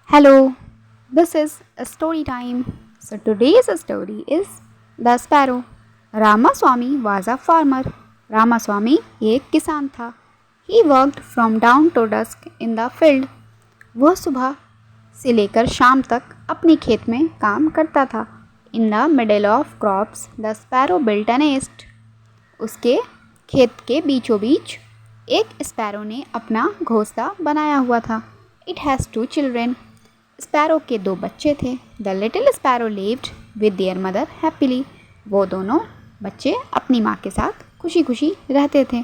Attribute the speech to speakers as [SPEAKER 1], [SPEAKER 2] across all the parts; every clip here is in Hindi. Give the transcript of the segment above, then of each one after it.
[SPEAKER 1] Hello, this is a story time. So today's story is The Sparrow. Ramaswamy was a farmer. Ramaswamy एक किसान था. He worked from dawn to dusk in the field. वह सुबह से लेकर शाम तक अपने खेत में काम करता था. In the middle of crops, the sparrow built a nest. उसके खेत के बीचों बीच एक स्पैरो ने अपना घोंसला बनाया हुआ था. It has two children. Sparrow के दो बच्चे थे. The little sparrow lived with their mother happily. वो दोनों बच्चे अपनी माँ के साथ खुशी खुशी रहते थे.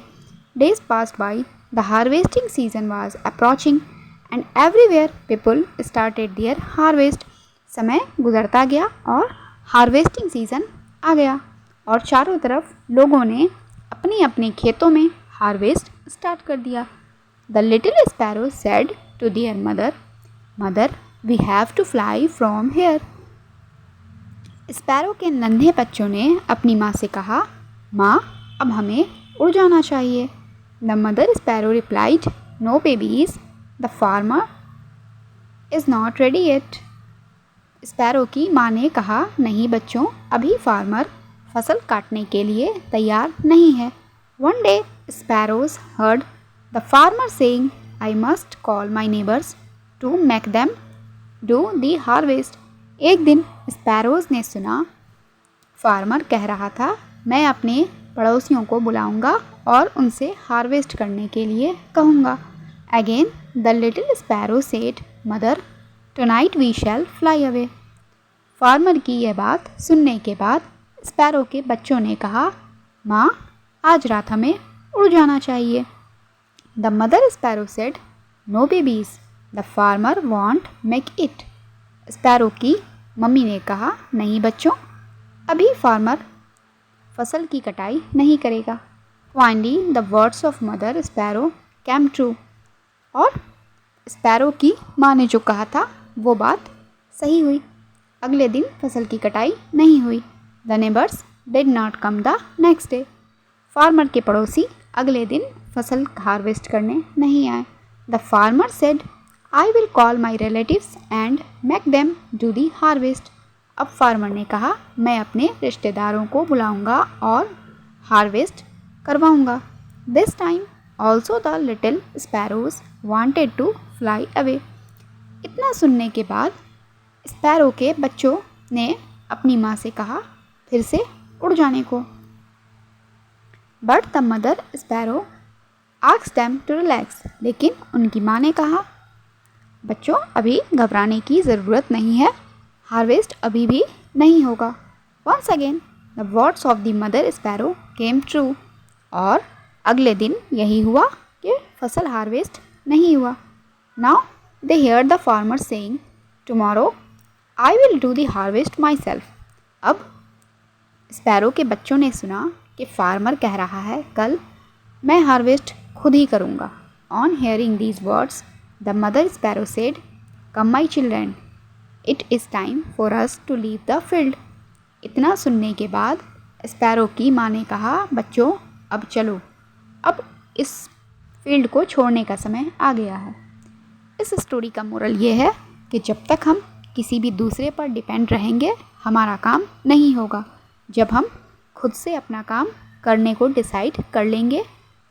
[SPEAKER 1] Days passed by. The harvesting season was approaching and everywhere people started their harvest. समय गुजरता गया और हार्वेस्टिंग सीजन आ गया और चारों तरफ लोगों ने अपने अपने खेतों में हार्वेस्ट स्टार्ट कर दिया. The little sparrow said to their mother, mother we have to fly from here. Sparrow के नन्हे बच्चों ने अपनी माँ से कहा, माँ अब हमें उड़ जाना चाहिए. The mother sparrow replied, no babies, the farmer is not ready yet. Sparrow की माँ ने कहा, नहीं बच्चों, अभी फार्मर फसल काटने के लिए तैयार नहीं है. One day sparrows heard the farmer saying, I must call my neighbours to make them do the harvest. एक दिन स्पैरोज ने सुना फार्मर कह रहा था, मैं अपने पड़ोसियों को बुलाऊंगा और उनसे हार्वेस्ट करने के लिए कहूँगा. Again the little sparrow said, mother tonight we shall fly away. Farmer की यह बात सुनने के बाद स्पैरो के बच्चों ने कहा, माँ आज रात हमें उड़ जाना चाहिए. The mother sparrow said, no babies, the farmer won't make it. Sparrow की मम्मी ने कहा, नहीं बच्चों, अभी फार्मर फसल की कटाई नहीं करेगा. Finally the words of mother sparrow came true. और स्पैरो की माँ ने जो कहा था वो बात सही हुई. अगले दिन फसल की कटाई नहीं हुई. The neighbours did not come the next day. Farmer के पड़ोसी अगले दिन फसल हार्वेस्ट करने नहीं आए. The farmer said, I will call my relatives and make them do the harvest. अब फार्मर ने कहा, मैं अपने रिश्तेदारों को बुलाऊंगा और हार्वेस्ट करवाऊंगा. This time also the little sparrows wanted to fly away. इतना सुनने के बाद स्पैरो के बच्चों ने अपनी माँ से कहा फिर से उड़ जाने को. But the mother sparrow asked them to relax. लेकिन उनकी माँ ने कहा, बच्चों अभी घबराने की ज़रूरत नहीं है, हार्वेस्ट अभी भी नहीं होगा. Once again the words of the mother sparrow came true. और अगले दिन यही हुआ कि फसल हार्वेस्ट नहीं हुआ. Now they hear the farmer saying, tomorrow I will do the harvest my self. अब स्पैरो के बच्चों ने सुना कि फार्मर कह रहा है, कल मैं हार्वेस्ट खुद ही करूँगा. On hearing these words the mother sparrow said, come my children, it is time for us to leave the field. इतना सुनने के बाद स्पैरो की माँ ने कहा, बच्चों अब चलो, अब इस फील्ड को छोड़ने का समय आ गया है. इस स्टोरी का मोरल ये है कि जब तक हम किसी भी दूसरे पर डिपेंड रहेंगे हमारा काम नहीं होगा. जब हम खुद से अपना काम करने को डिसाइड कर लेंगे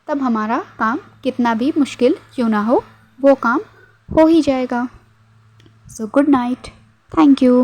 [SPEAKER 1] तब हमारा काम कितना भी मुश्किल क्यों ना हो वो काम हो ही जाएगा. So good night. Thank you.